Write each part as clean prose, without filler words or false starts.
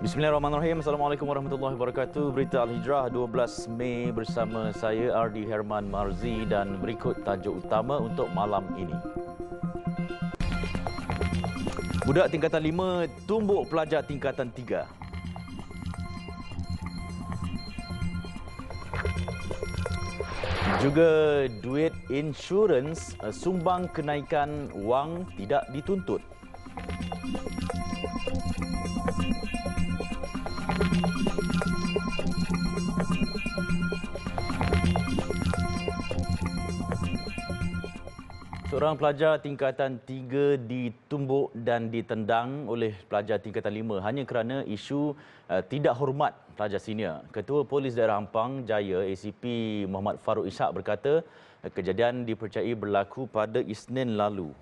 Bismillahirrahmanirrahim. Assalamualaikum warahmatullahi wabarakatuh. Berita Al-Hijrah 12 Mei bersama saya Ardi Herman Marzi dan berikut tajuk utama untuk malam ini. Budak tingkatan 5 tumbuk pelajar tingkatan 3. Juga duit insurans sumbang kenaikan wang tidak dituntut. Seorang pelajar tingkatan 3 ditumbuk dan ditendang oleh pelajar tingkatan 5 hanya kerana isu tidak hormat pelajar senior. Ketua Polis Daerah Ampang Jaya ACP Muhammad Farouk Ishak berkata kejadian dipercayai berlaku pada Isnin lalu.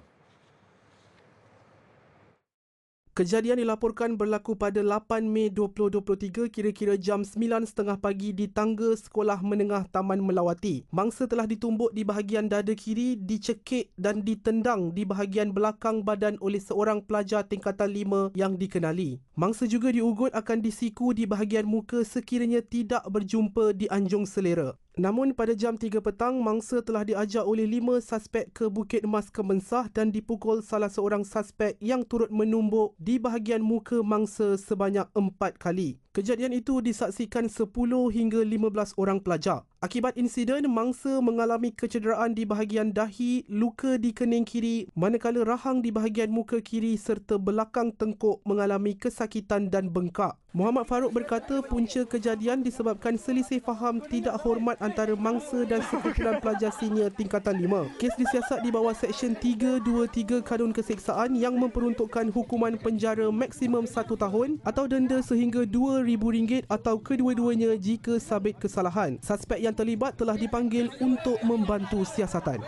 Kejadian dilaporkan berlaku pada 8 Mei 2023 kira-kira jam 9.30 pagi di tangga Sekolah Menengah Taman Melawati. Mangsa telah ditumbuk di bahagian dada kiri, dicekik dan ditendang di bahagian belakang badan oleh seorang pelajar tingkatan 5 yang dikenali. Mangsa juga diugut akan disiku di bahagian muka sekiranya tidak berjumpa di anjung selera. Namun pada jam 3 petang, mangsa telah diajak oleh 5 suspek ke Bukit Mas Kemensah dan dipukul salah seorang suspek yang turut menumbuk di bahagian muka mangsa sebanyak 4 kali. Kejadian itu disaksikan 10 hingga 15 orang pelajar. Akibat insiden, mangsa mengalami kecederaan di bahagian dahi, luka di kening kiri, manakala rahang di bahagian muka kiri serta belakang tengkuk mengalami kesakitan dan bengkak. Muhammad Farouk berkata punca kejadian disebabkan selisih faham tidak hormat antara mangsa dan sekumpulan pelajar senior tingkatan 5. Kes disiasat di bawah Seksyen 323 Kanun Keseksaan yang memperuntukkan hukuman penjara maksimum 1 tahun atau denda sehingga RM2,000 atau kedua-duanya jika sabit kesalahan. Suspek yang terlibat telah dipanggil untuk membantu siasatan.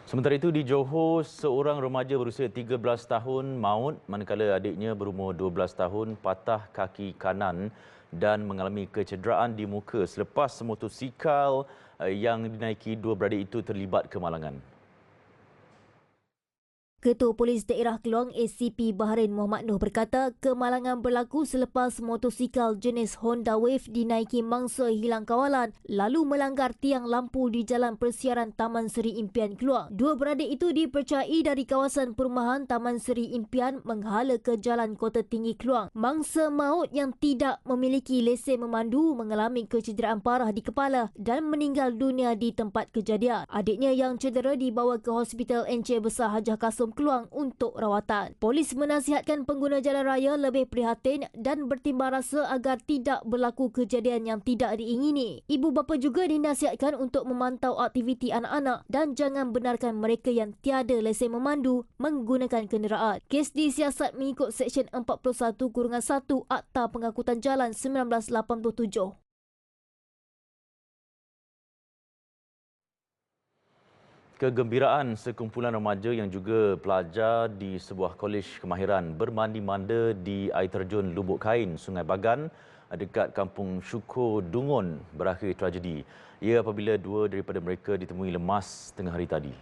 Sementara itu di Johor, seorang remaja berusia 13 tahun maut manakala adiknya berumur 12 tahun patah kaki kanan dan mengalami kecederaan di muka selepas motosikal yang dinaiki dua beradik itu terlibat kemalangan. Ketua Polis Daerah Keluang ACP Bahrain Muhammad Noh berkata kemalangan berlaku selepas motosikal jenis Honda Wave dinaiki mangsa hilang kawalan lalu melanggar tiang lampu di Jalan Persiaran Taman Seri Impian Keluang. Dua beradik itu dipercayai dari kawasan perumahan Taman Seri Impian menghala ke Jalan Kota Tinggi Keluang. Mangsa maut yang tidak memiliki lesen memandu mengalami kecederaan parah di kepala dan meninggal dunia di tempat kejadian. Adiknya yang cedera dibawa ke Hospital Encik Besar Hajah Kasum Keluang untuk rawatan. Polis menasihatkan pengguna jalan raya lebih prihatin dan bertimbang rasa agar tidak berlaku kejadian yang tidak diingini. Ibu bapa juga dinasihatkan untuk memantau aktiviti anak-anak dan jangan benarkan mereka yang tiada lesen memandu menggunakan kenderaan. Kes disiasat mengikut Seksyen 41-1 Akta Pengangkutan Jalan 1987. Kegembiraan sekumpulan remaja yang juga pelajar di sebuah kolej kemahiran bermandi-manda di air terjun Lubuk Kain, Sungai Bagan dekat Kampung Syukur Dungun berakhir tragedi. Ia apabila dua daripada mereka ditemui lemas tengah hari tadi.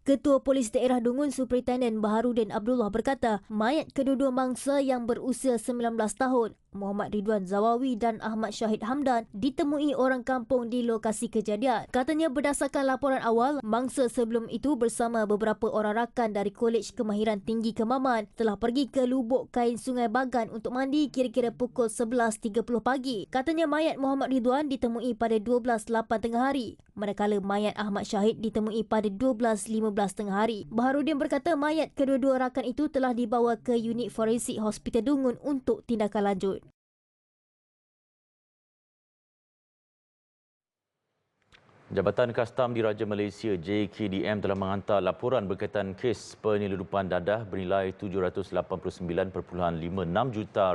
Ketua Polis Daerah Dungun Superintendent Baharudin Abdullah berkata, mayat kedua-dua mangsa yang berusia 19 tahun, Muhammad Ridwan Zawawi dan Ahmad Syahid Hamdan ditemui orang kampung di lokasi kejadian. Katanya berdasarkan laporan awal, mangsa sebelum itu bersama beberapa orang rakan dari Kolej Kemahiran Tinggi Kemaman telah pergi ke Lubuk Kain Sungai Bagan untuk mandi kira-kira pukul 11.30 pagi. Katanya mayat Muhammad Ridwan ditemui pada 12.08 tengah hari, manakala mayat Ahmad Syahid ditemui pada 12.15 tengah hari. Baharudin berkata mayat kedua-dua rakan itu telah dibawa ke unit forensik Hospital Dungun untuk tindakan lanjut. Jabatan Kastam Diraja Malaysia JKDM telah menghantar laporan berkaitan kes penyeludupan dadah bernilai RM789.56 juta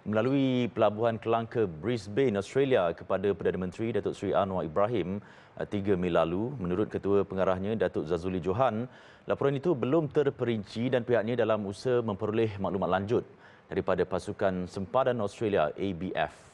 melalui Pelabuhan Kelangka Brisbane, Australia kepada Perdana Menteri Datuk Seri Anwar Ibrahim 3 Mei lalu. Menurut Ketua Pengarahnya Datuk Zazuli Johan, laporan itu belum terperinci dan pihaknya dalam usaha memperoleh maklumat lanjut daripada Pasukan Sempadan Australia ABF.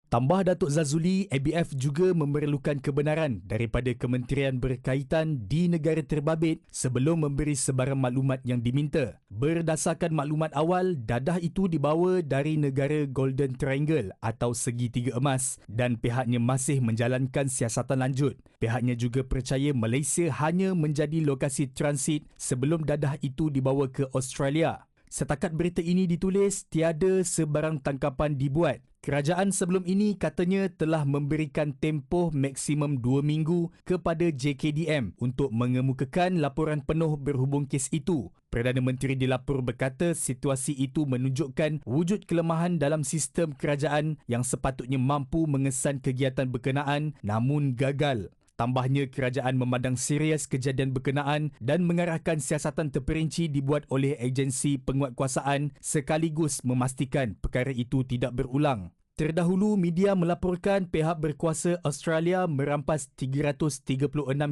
Tambah Datuk Zazuli, ABF juga memerlukan kebenaran daripada kementerian berkaitan di negara terbabit sebelum memberi sebarang maklumat yang diminta. Berdasarkan maklumat awal, dadah itu dibawa dari negara Golden Triangle atau segitiga emas dan pihaknya masih menjalankan siasatan lanjut. Pihaknya juga percaya Malaysia hanya menjadi lokasi transit sebelum dadah itu dibawa ke Australia. Setakat berita ini ditulis, tiada sebarang tangkapan dibuat. Kerajaan sebelum ini katanya telah memberikan tempoh maksimum 2 minggu kepada JKDM untuk mengemukakan laporan penuh berhubung kes itu. Perdana Menteri dilapor berkata situasi itu menunjukkan wujud kelemahan dalam sistem kerajaan yang sepatutnya mampu mengesan kegiatan berkenaan namun gagal. Tambahnya, kerajaan memandang serius kejadian berkenaan dan mengarahkan siasatan terperinci dibuat oleh agensi penguatkuasaan sekaligus memastikan perkara itu tidak berulang. Terdahulu, media melaporkan pihak berkuasa Australia merampas 336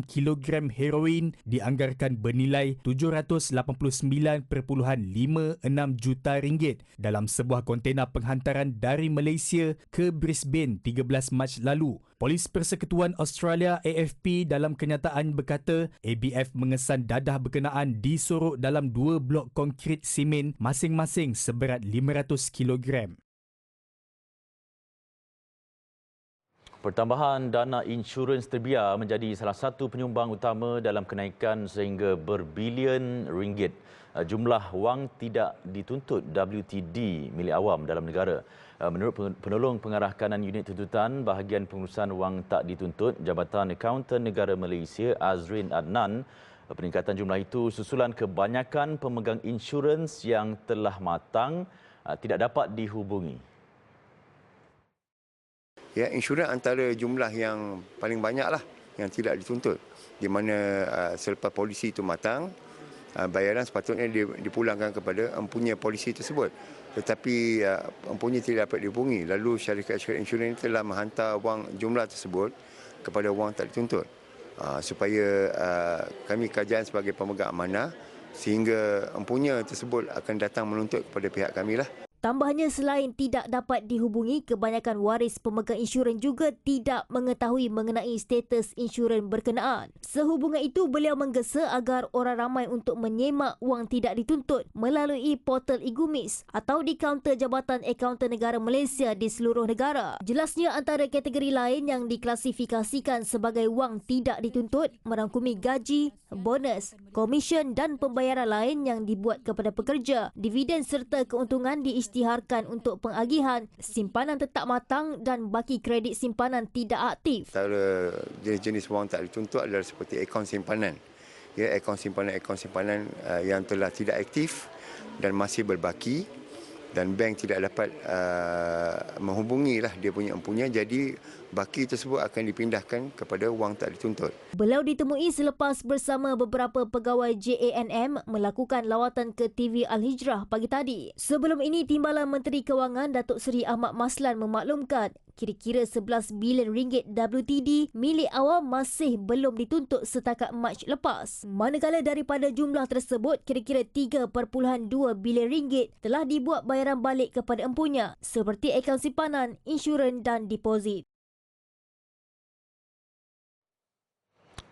kilogram heroin dianggarkan bernilai 789.56 juta ringgit dalam sebuah kontena penghantaran dari Malaysia ke Brisbane 13 Mac lalu. Polis Persekutuan Australia AFP dalam kenyataan berkata ABF mengesan dadah berkenaan disorok dalam 2 blok konkrit simen masing-masing seberat 500 kilogram. Pertambahan dana insurans terbiar menjadi salah satu penyumbang utama dalam kenaikan sehingga berbilion ringgit jumlah wang tidak dituntut WTD milik awam dalam negara. Menurut penolong pengarah kanan unit tuntutan bahagian pengurusan wang tak dituntut Jabatan Akauntan Negara Malaysia Azrin Adnan, peningkatan jumlah itu susulan kebanyakan pemegang insurans yang telah matang tidak dapat dihubungi. Ya, insurans antara jumlah yang paling banyaklah yang tidak dituntut. Di mana selepas polisi itu matang, bayaran sepatutnya dipulangkan kepada empunya polisi tersebut. Tetapi empunya tidak dapat dihubungi. Lalu syarikat-syarikat insurans telah menghantar wang jumlah tersebut kepada wang tak dituntut. Supaya kami kerajaan sebagai pemegang amanah sehingga empunya tersebut akan datang menuntut kepada pihak kami lah. Tambahnya, selain tidak dapat dihubungi, kebanyakan waris pemegang insurans juga tidak mengetahui mengenai status insurans berkenaan. Sehubungan itu, beliau menggesa agar orang ramai untuk menyemak wang tidak dituntut melalui portal e-Gumis atau di kaunter Jabatan Akauntan Negara Malaysia di seluruh negara. Jelasnya, antara kategori lain yang diklasifikasikan sebagai wang tidak dituntut merangkumi gaji, bonus, komisen dan pembayaran lain yang dibuat kepada pekerja, dividen serta keuntungan diisytiharkan untuk pengagihan, simpanan tetap matang dan baki kredit simpanan tidak aktif. Antara jenis-jenis wang tak dituntut adalah seperti akaun simpanan. Ya, akaun simpanan yang telah tidak aktif dan masih berbaki dan bank tidak dapat menghubungilah dia punya empunya, jadi baki tersebut akan dipindahkan kepada wang tak dituntut. Beliau ditemui selepas bersama beberapa pegawai JANM melakukan lawatan ke TV Al-Hijrah pagi tadi. Sebelum ini, Timbalan Menteri Kewangan Datuk Seri Ahmad Maslan memaklumkan kira-kira 11 bilion ringgit WTD milik awam masih belum dituntut setakat Mac lepas. Manakala daripada jumlah tersebut, kira-kira 3.2 bilion ringgit telah dibuat bayaran balik kepada empunya seperti akaun simpanan, insurans dan deposit.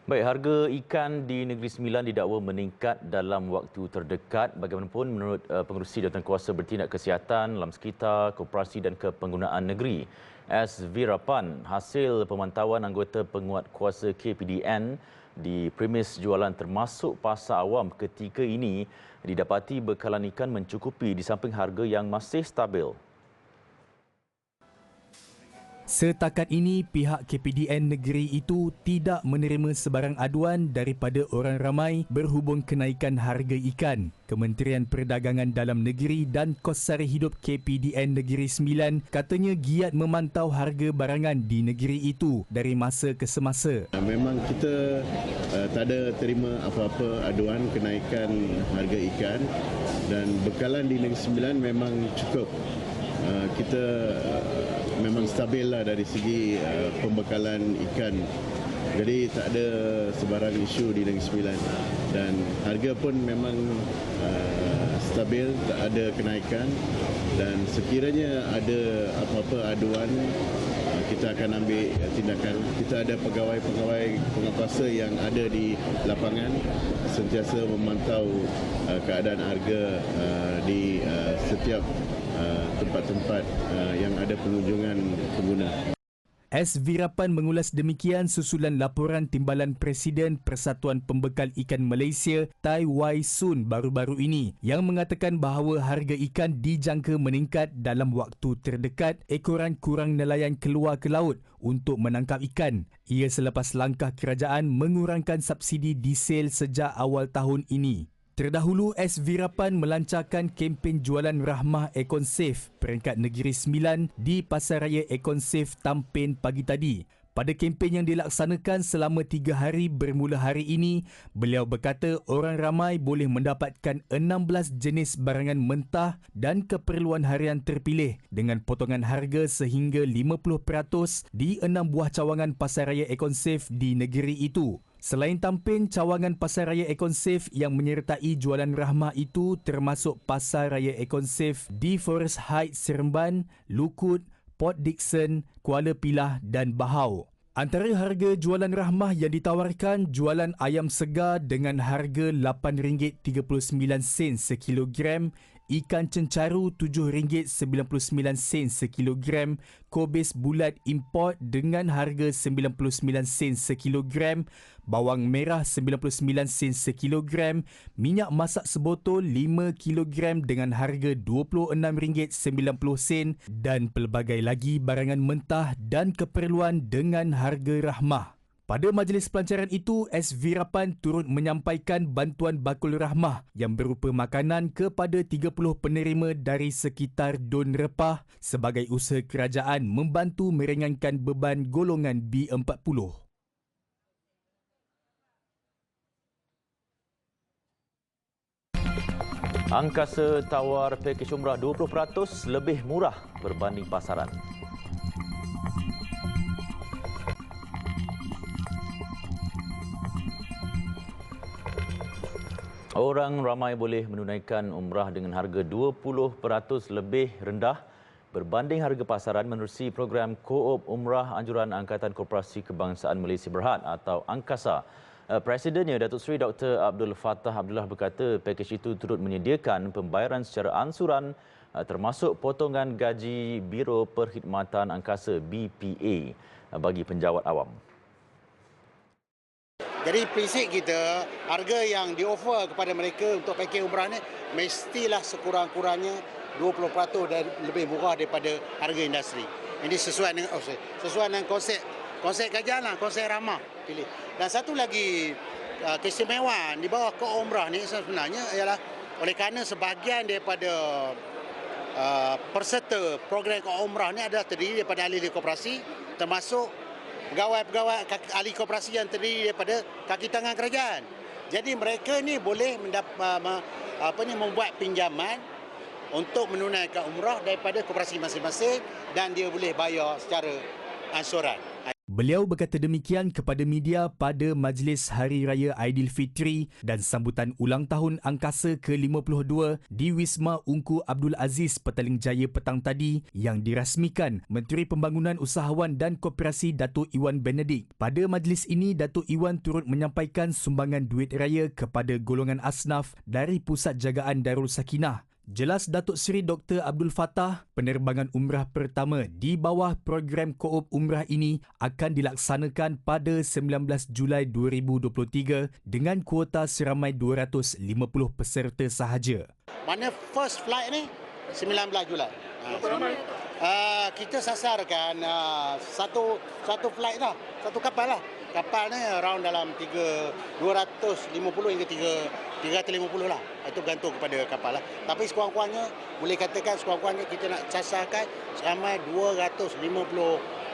Baik, harga ikan di Negeri Sembilan didakwa meningkat dalam waktu terdekat. Bagaimanapun, menurut Pengerusi Jawatankuasa Bertindak Kesihatan, Alam Sekitar, Koperasi dan Kepenggunaan Negeri, S. Virapan, hasil pemantauan anggota penguatkuasa KPDN di premis jualan termasuk pasar awam ketika ini didapati bekalan ikan mencukupi di samping harga yang masih stabil. Setakat ini, pihak KPDN negeri itu tidak menerima sebarang aduan daripada orang ramai berhubung kenaikan harga ikan. Kementerian Perdagangan Dalam Negeri dan Kos Sara Hidup KPDN Negeri Sembilan katanya giat memantau harga barangan di negeri itu dari masa ke semasa. Memang kita tak ada terima apa-apa aduan kenaikan harga ikan dan bekalan di Negeri Sembilan memang cukup. Kita memang stabil lah dari segi pembekalan ikan. Jadi tak ada sebarang isu di Negeri Sembilan dan harga pun memang stabil, tak ada kenaikan dan sekiranya ada apa-apa aduan kita akan ambil tindakan. Kita ada pegawai-pegawai penguasa yang ada di lapangan sentiasa memantau keadaan harga di setiap tempat-tempat yang ada pengunjungan pengguna. S. Virapan mengulas demikian susulan laporan Timbalan Presiden Persatuan Pembekal Ikan Malaysia Tai Wai Sun baru-baru ini yang mengatakan bahawa harga ikan dijangka meningkat dalam waktu terdekat ekoran kurang nelayan keluar ke laut untuk menangkap ikan. Ia selepas langkah kerajaan mengurangkan subsidi diesel sejak awal tahun ini. Terdahulu, S. Virapan melancarkan kempen jualan rahmah EconSafe peringkat Negeri Sembilan di Pasaraya EconSafe Tampin pagi tadi. Pada kempen yang dilaksanakan selama 3 hari bermula hari ini, beliau berkata orang ramai boleh mendapatkan 16 jenis barangan mentah dan keperluan harian terpilih dengan potongan harga sehingga 50% di 6 buah cawangan Pasaraya EconSafe di negeri itu. Selain Tampin, cawangan Pasaraya EconSafe yang menyertai jualan rahmah itu termasuk Pasaraya EconSafe di Forest Heights Seremban, Lukut, Port Dickson, Kuala Pilah dan Bahau. Antara harga jualan rahmah yang ditawarkan, jualan ayam segar dengan harga RM8.39 sekilogram, ikan cencaru RM7.99 sekilogram, kobis bulat import dengan harga 99 sen sekilogram, bawang merah 99 sen sekilogram, minyak masak sebotol 5 kilogram dengan harga RM26.90 dan pelbagai lagi barangan mentah dan keperluan dengan harga rahmah. Pada majlis pelancaran itu, S. Virapan turut menyampaikan bantuan bakul rahmah yang berupa makanan kepada 30 penerima dari sekitar Don Repah sebagai usaha kerajaan membantu meringankan beban golongan B40. Angkasa tawar pakej umrah 20% lebih murah berbanding pasaran. Orang ramai boleh menunaikan umrah dengan harga 20% lebih rendah berbanding harga pasaran menerusi program Koop Umrah Anjuran Angkatan Koperasi Kebangsaan Malaysia Berhad atau Angkasa. Presidennya Datuk Seri Dr. Abdul Fattah Abdullah berkata pakej itu turut menyediakan pembayaran secara ansuran termasuk potongan gaji Biro Perkhidmatan Angkasa BPA bagi penjawat awam. Jadi prinsip kita, harga yang diofer kepada mereka untuk pakej umrah ni mestilah sekurang-kurangnya 20% dan lebih murah daripada harga industri. Ini sesuai dengan konsep kajian lah, konsep ramah pilih. Dan satu lagi keistimewaan di bawah Koop Umrah ni sebenarnya ialah oleh kerana sebahagian daripada peserta program Koop Umrah ni adalah terdiri daripada ahli koperasi termasuk pegawai-pegawai ahli koperasi yang terdiri daripada kaki tangan kerajaan. Jadi mereka ni boleh membuat pinjaman untuk menunaikan umrah daripada koperasi masing-masing dan dia boleh bayar secara ansuran. Beliau berkata demikian kepada media pada Majlis Hari Raya Aidilfitri dan sambutan ulang tahun Angkasa ke-52 di Wisma Ungku Abdul Aziz Petaling Jaya petang tadi yang dirasmikan Menteri Pembangunan Usahawan dan Koperasi Datuk Iwan Benedict. Pada majlis ini, Datuk Iwan turut menyampaikan sumbangan duit raya kepada golongan asnaf dari Pusat Jagaan Darul Sakinah. Jelas Datuk Seri Dr. Abdul Fattah, penerbangan umrah pertama di bawah program Koop Umrah ini akan dilaksanakan pada 19 Julai 2023 dengan kuota seramai 250 peserta sahaja. Mana first flight ni 19 Julai. Kita sasarkan satu flight lah, satu kapal lah. Kapal ni around dalam 250 hingga 350 lah. Itu bergantung kepada kapal lah. Tapi sekurang-kurangnya, boleh katakan sekurang-kurangnya kita nak sasarkan ramai 250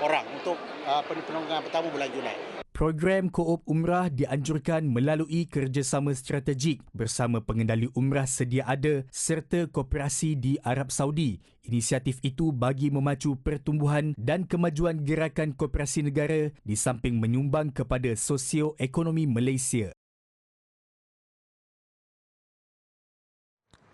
orang untuk penerbangan pertama bulan Julai. Program Koop Umrah dianjurkan melalui kerjasama strategik bersama pengendali umrah sedia ada serta koperasi di Arab Saudi. Inisiatif itu bagi memacu pertumbuhan dan kemajuan gerakan koperasi negara di samping menyumbang kepada sosioekonomi Malaysia.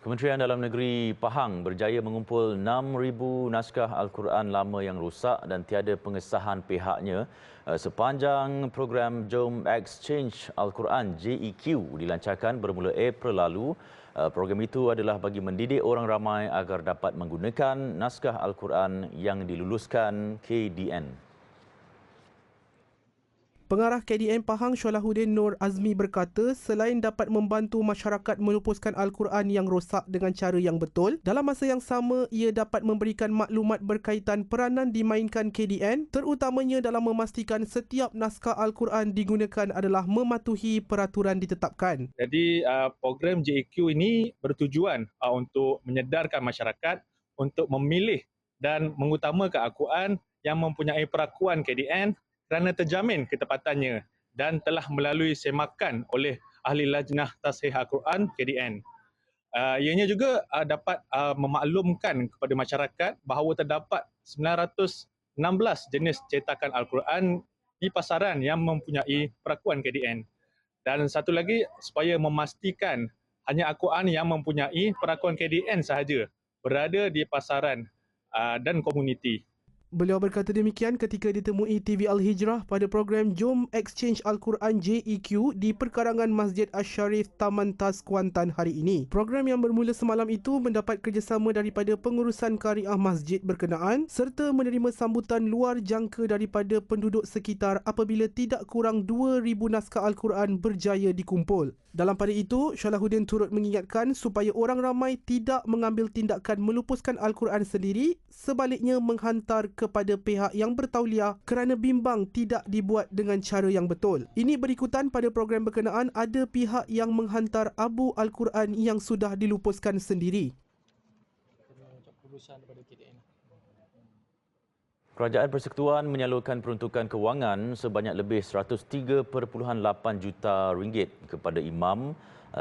Kementerian Dalam Negeri Pahang berjaya mengumpul 6,000 naskah Al-Quran lama yang rosak dan tiada pengesahan pihaknya sepanjang program Jom Exchange Al-Quran JEQ dilancarkan bermula April lalu. Program itu adalah bagi mendidik orang ramai agar dapat menggunakan naskah Al-Quran yang diluluskan KDN. Pengarah KDN Pahang Syolahuddin Nur Azmi berkata selain dapat membantu masyarakat melupuskan Al-Quran yang rosak dengan cara yang betul, dalam masa yang sama ia dapat memberikan maklumat berkaitan peranan dimainkan KDN terutamanya dalam memastikan setiap naskah Al-Quran digunakan adalah mematuhi peraturan ditetapkan. Jadi program JEQ ini bertujuan untuk menyedarkan masyarakat untuk memilih dan mengutamakan Al-Quran yang mempunyai perakuan KDN kerana terjamin ketepatannya dan telah melalui semakan oleh Ahli Lajnah Tashih Al-Quran KDN. Ianya juga dapat memaklumkan kepada masyarakat bahawa terdapat 916 jenis cetakan Al-Quran di pasaran yang mempunyai perakuan KDN. Dan satu lagi, supaya memastikan hanya Al-Quran yang mempunyai perakuan KDN sahaja berada di pasaran dan komuniti. Beliau berkata demikian ketika ditemui TV Al-Hijrah pada program Jom Exchange Al-Quran JEQ di perkarangan Masjid Asy-Syarif Taman Tas Kuantan hari ini. Program yang bermula semalam itu mendapat kerjasama daripada pengurusan Kariah Masjid berkenaan serta menerima sambutan luar jangka daripada penduduk sekitar apabila tidak kurang 2,000 naskah Al-Quran berjaya dikumpul. Dalam pada itu, Syolahuddin turut mengingatkan supaya orang ramai tidak mengambil tindakan melupuskan Al-Quran sendiri, sebaliknya menghantar kepada pihak yang bertauliah kerana bimbang tidak dibuat dengan cara yang betul. Ini berikutan pada program berkenaan ada pihak yang menghantar abu Al-Quran yang sudah dilupuskan sendiri. Kerajaan Persekutuan menyalurkan peruntukan kewangan sebanyak lebih 103.8 juta ringgit kepada imam,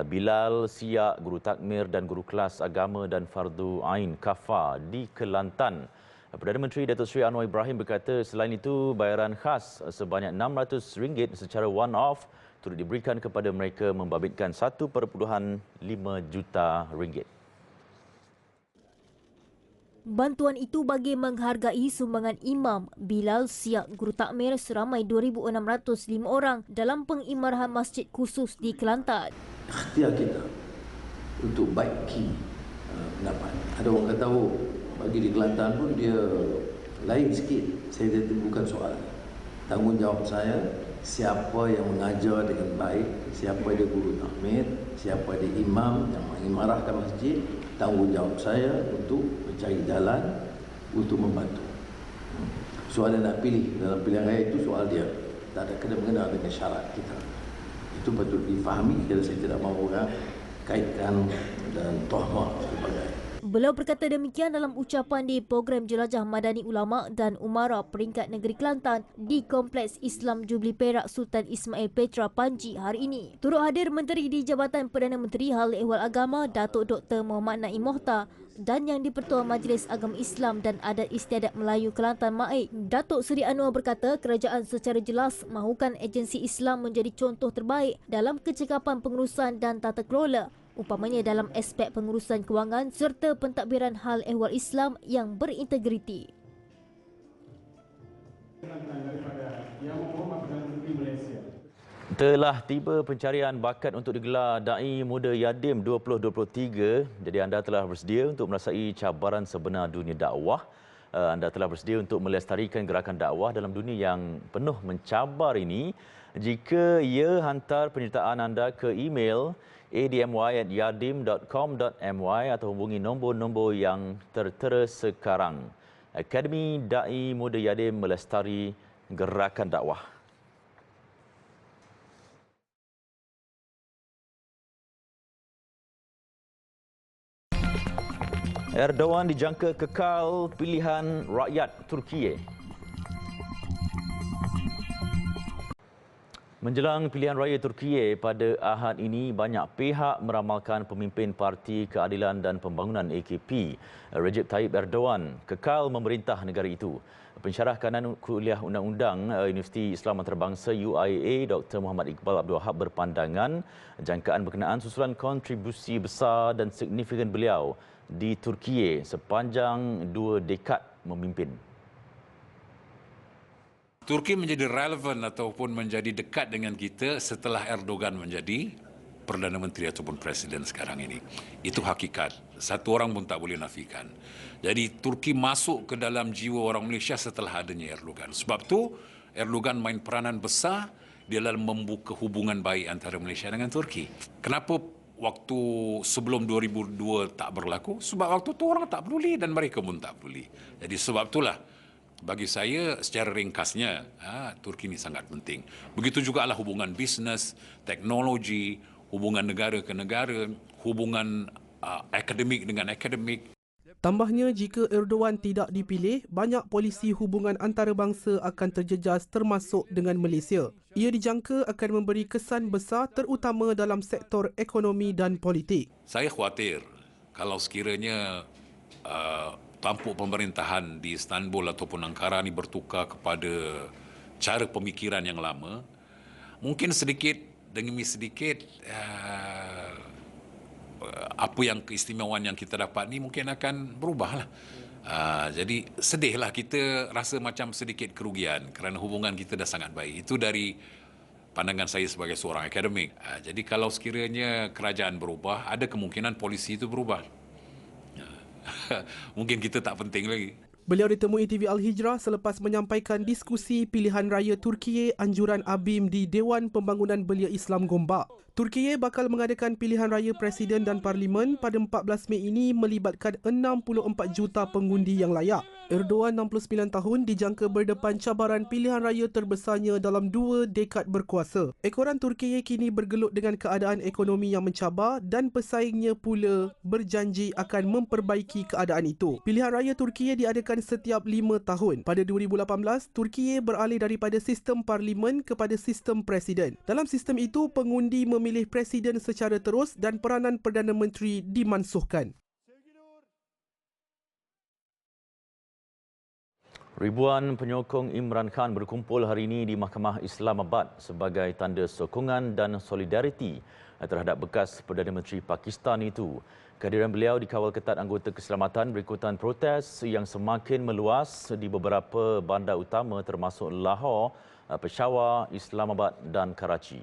bilal, siak, guru takmir dan guru kelas agama dan fardu ain kafar di Kelantan. Perdana Menteri Datuk Seri Anwar Ibrahim berkata selain itu bayaran khas sebanyak RM600 secara one-off turut diberikan kepada mereka membabitkan 1.5 juta ringgit. Bantuan itu bagi menghargai sumbangan imam, bilal, siak, guru takmir seramai 2,605 orang dalam pengimarahan masjid khusus di Kelantan. Ikhtiar kita untuk baiki pendapat. Ada orang kata bagi di Kelantan pun dia lain sikit. Saya bukan soal. Tanggungjawab saya, siapa yang mengajar dengan baik, siapa dia guru takmir, siapa dia imam yang mengimarahkan masjid, tanggungjawab saya untuk mencari jalan untuk membantu. Soalan nak pilih dalam pilihan raya itu soal dia. Tak ada kena-mengena dengan syarat kita. Itu patut difahami kalau saya tidak mahu orang kaitkan dan tohmah sebagai. Beliau berkata demikian dalam ucapan di program Jelajah Madani Ulama dan Umara Peringkat Negeri Kelantan di Kompleks Islam Jubli Perak Sultan Ismail Petra Panji hari ini. Turut hadir Menteri di Jabatan Perdana Menteri Hal Ehwal Agama Datuk Dr. Muhammad Naim Mohtar dan Yang di-Pertua Majlis Agama Islam dan Adat Istiadat Melayu Kelantan Maik. Datuk Seri Anwar berkata kerajaan secara jelas mahukan agensi Islam menjadi contoh terbaik dalam kecekapan pengurusan dan tata kelola, umpamanya dalam aspek pengurusan kewangan serta pentadbiran hal ehwal Islam yang berintegriti. Telah tiba pencarian bakat untuk digelar Dai Muda Yadim 2023. Jadi anda telah bersedia untuk merasai cabaran sebenar dunia dakwah. Anda telah bersedia untuk melestarikan gerakan dakwah dalam dunia yang penuh mencabar ini. Jika ya, hantar penyertaan anda ke email admy@yadim.com.my atau hubungi nombor-nombor yang tertera sekarang. Akademi Dai Muda Yadim melestari gerakan dakwah. Erdogan dijangka kekal pilihan rakyat Turki. Menjelang pilihan raya Turkiye pada Ahad ini, banyak pihak meramalkan pemimpin Parti Keadilan dan Pembangunan AKP, Recep Tayyip Erdogan, kekal memerintah negara itu. Pensyarah Kanan Kuliah Undang-Undang Universiti Islam Antarabangsa UIA, Dr. Muhammad Iqbal Abdul Wahab berpandangan jangkaan berkenaan susulan kontribusi besar dan signifikan beliau di Turkiye sepanjang 2 dekad memimpin. Turki menjadi relevan ataupun menjadi dekat dengan kita setelah Erdogan menjadi Perdana Menteri ataupun Presiden sekarang ini. Itu hakikat. Satu orang pun tak boleh nafikan. Jadi Turki masuk ke dalam jiwa orang Malaysia setelah adanya Erdogan. Sebab tu Erdogan main peranan besar di dalam membuka hubungan baik antara Malaysia dengan Turki. Kenapa waktu sebelum 2002 tak berlaku? Sebab waktu tu orang tak peduli dan mereka pun tak peduli. Jadi sebab itulah bagi saya secara ringkasnya Turki ini sangat penting. Begitu juga lah hubungan bisnes, teknologi, hubungan negara ke negara, hubungan akademik dengan akademik. Tambahnya, jika Erdogan tidak dipilih, banyak polisi hubungan antarabangsa akan terjejas termasuk dengan Malaysia. Ia dijangka akan memberi kesan besar terutama dalam sektor ekonomi dan politik. Saya khawatir kalau sekiranya tampuk pemerintahan di Istanbul ataupun Ankara ini bertukar kepada cara pemikiran yang lama, mungkin sedikit demi sedikit apa yang keistimewaan yang kita dapat ni mungkin akan berubahlah. Jadi sedihlah, kita rasa macam sedikit kerugian kerana hubungan kita dah sangat baik. Itu dari pandangan saya sebagai seorang akademik. Jadi kalau sekiranya kerajaan berubah, ada kemungkinan polisi itu berubah. Mungkin kita tak penting lagi. Beliau ditemui TV Al-Hijrah selepas menyampaikan diskusi pilihan raya Turkiye anjuran ABIM di Dewan Pembangunan Belia Islam Gombak. Turkiye bakal mengadakan pilihan raya Presiden dan Parlimen pada 14 Mei ini melibatkan 64 juta pengundi yang layak. Erdogan 69 tahun dijangka berdepan cabaran pilihan raya terbesarnya dalam 2 dekad berkuasa. Ekoran Turkiye kini bergelut dengan keadaan ekonomi yang mencabar dan pesaingnya pula berjanji akan memperbaiki keadaan itu. Pilihan raya Turkiye diadakan setiap 5 tahun. Pada 2018, Turkiye beralih daripada sistem parlimen kepada sistem presiden. Dalam sistem itu, pengundi memilih presiden secara terus dan peranan Perdana Menteri dimansuhkan. Ribuan penyokong Imran Khan berkumpul hari ini di Mahkamah Islamabad sebagai tanda sokongan dan solidariti terhadap bekas Perdana Menteri Pakistan itu. Kehadiran beliau dikawal ketat anggota keselamatan berikutan protes yang semakin meluas di beberapa bandar utama termasuk Lahore, Peshawar, Islamabad dan Karachi.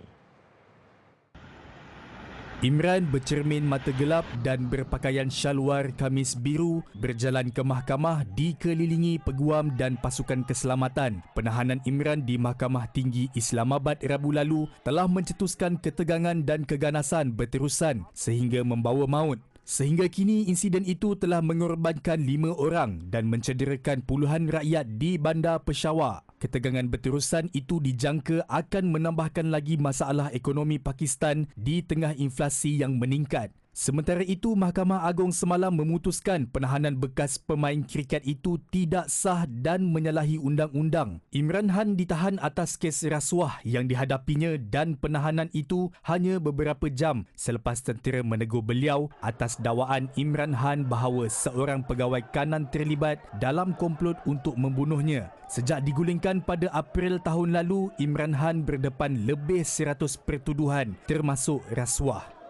Imran bercermin mata gelap dan berpakaian syalwar kamis biru berjalan ke mahkamah dikelilingi peguam dan pasukan keselamatan. Penahanan Imran di Mahkamah Tinggi Islamabad Rabu lalu telah mencetuskan ketegangan dan keganasan berterusan sehingga membawa maut. Sehingga kini insiden itu telah mengorbankan 5 orang dan mencederakan puluhan rakyat di bandar Peshawar. Ketegangan berterusan itu dijangka akan menambahkan lagi masalah ekonomi Pakistan di tengah inflasi yang meningkat. Sementara itu, Mahkamah Agong semalam memutuskan penahanan bekas pemain kriket itu tidak sah dan menyalahi undang-undang. Imran Khan ditahan atas kes rasuah yang dihadapinya dan penahanan itu hanya beberapa jam selepas tentera menegur beliau atas dakwaan Imran Khan bahawa seorang pegawai kanan terlibat dalam komplot untuk membunuhnya. Sejak digulingkan pada April tahun lalu, Imran Khan berdepan lebih 100 pertuduhan termasuk rasuah.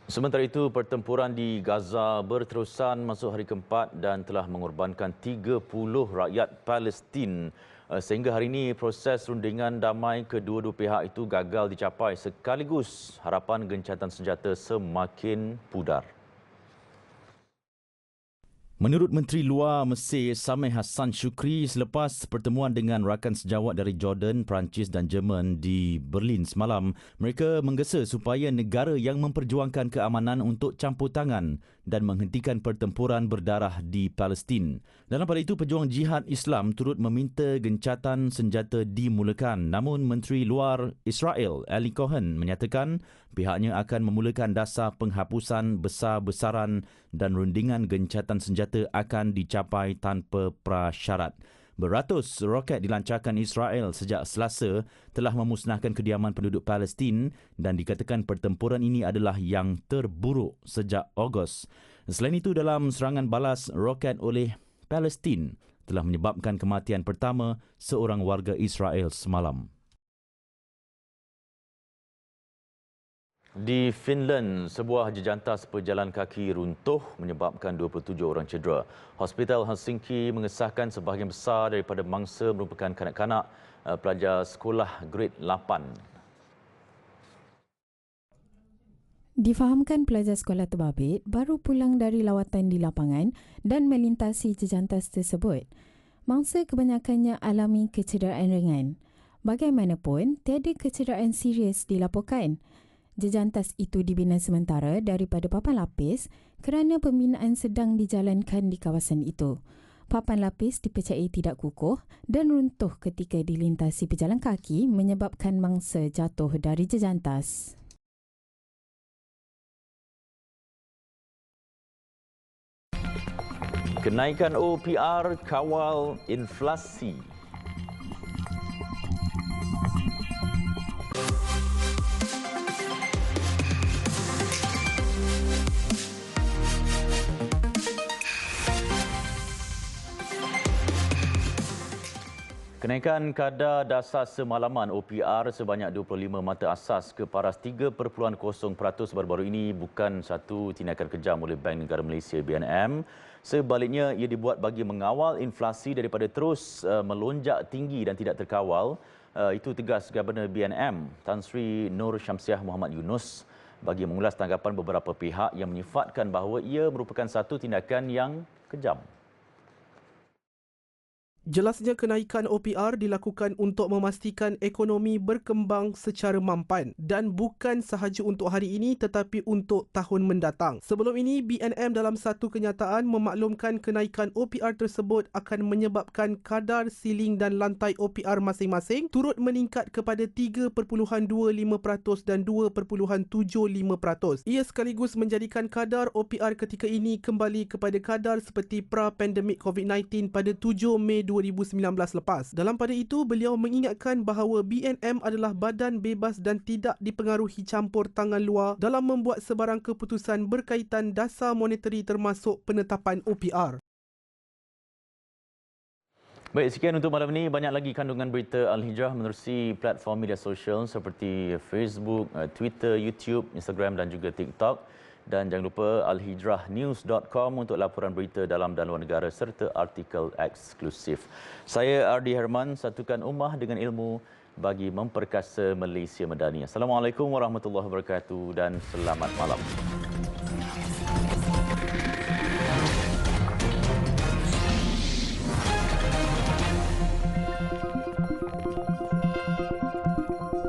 Sementara itu, pertempuran di Gaza berterusan masuk hari keempat dan telah mengorbankan 30 rakyat Palestin. Sehingga hari ini, proses rundingan damai kedua-dua pihak itu gagal dicapai sekaligus harapan gencatan senjata semakin pudar. Menurut Menteri Luar Mesir Sameh Hassan Shukri, selepas pertemuan dengan rakan sejawat dari Jordan, Perancis dan Jerman di Berlin semalam, mereka menggesa supaya negara yang memperjuangkan keamanan untuk campur tangan dan menghentikan pertempuran berdarah di Palestin. Dalam pada itu, pejuang jihad Islam turut meminta gencatan senjata dimulakan. Namun, Menteri Luar Israel Eli Cohen menyatakan pihaknya akan memulakan dasar penghapusan besar-besaran dan rundingan gencatan senjata akan dicapai tanpa prasyarat. Beratus roket dilancarkan Israel sejak Selasa telah memusnahkan kediaman penduduk Palestin dan dikatakan pertempuran ini adalah yang terburuk sejak Ogos. Selain itu, dalam serangan balas roket oleh Palestin telah menyebabkan kematian pertama seorang warga Israel semalam. Di Finland, sebuah jejantas pejalan kaki runtuh menyebabkan 27 orang cedera. Hospital Helsinki mengesahkan sebahagian besar daripada mangsa merupakan kanak-kanak pelajar sekolah grade 8. Difahamkan pelajar sekolah terbabit baru pulang dari lawatan di lapangan dan melintasi jejantas tersebut. Mangsa kebanyakannya alami kecederaan ringan. Bagaimanapun, tiada kecederaan serius dilaporkan. Jejantas itu dibina sementara daripada papan lapis kerana pembinaan sedang dijalankan di kawasan itu. Papan lapis dipercayai tidak kukuh dan runtuh ketika dilintasi pejalan kaki menyebabkan mangsa jatuh dari jejantas. Kenaikan OPR kawal inflasi. Kenaikan kadar dasar semalaman OPR sebanyak 25 mata asas ke paras 3.0% baru-baru ini bukan satu tindakan kejam oleh Bank Negara Malaysia BNM. Sebaliknya, ia dibuat bagi mengawal inflasi daripada terus melonjak tinggi dan tidak terkawal. Itu tegas Governor BNM Tan Sri Nur Syamsiah Muhammad Yunus bagi mengulas tanggapan beberapa pihak yang menyifatkan bahawa ia merupakan satu tindakan yang kejam. Jelasnya kenaikan OPR dilakukan untuk memastikan ekonomi berkembang secara mampan dan bukan sahaja untuk hari ini tetapi untuk tahun mendatang. Sebelum ini, BNM dalam satu kenyataan memaklumkan kenaikan OPR tersebut akan menyebabkan kadar siling dan lantai OPR masing-masing turut meningkat kepada 3.25% dan 2.75%. Ia sekaligus menjadikan kadar OPR ketika ini kembali kepada kadar seperti pra-pandemik COVID-19 pada 7 Mei 2019 lepas. Dalam pada itu, beliau mengingatkan bahawa BNM adalah badan bebas dan tidak dipengaruhi campur tangan luar dalam membuat sebarang keputusan berkaitan dasar monetari termasuk penetapan OPR. Baik, sekian untuk malam ini. Banyak lagi kandungan berita Al-Hijrah menerusi platform media sosial seperti Facebook, Twitter, YouTube, Instagram dan juga TikTok. Dan jangan lupa alhijrahnews.com untuk laporan berita dalam dan luar negara serta artikel eksklusif. Saya Ardi Herman, satukan ummah dengan ilmu bagi memperkasa Malaysia Madani. Assalamualaikum warahmatullahi wabarakatuh dan selamat malam.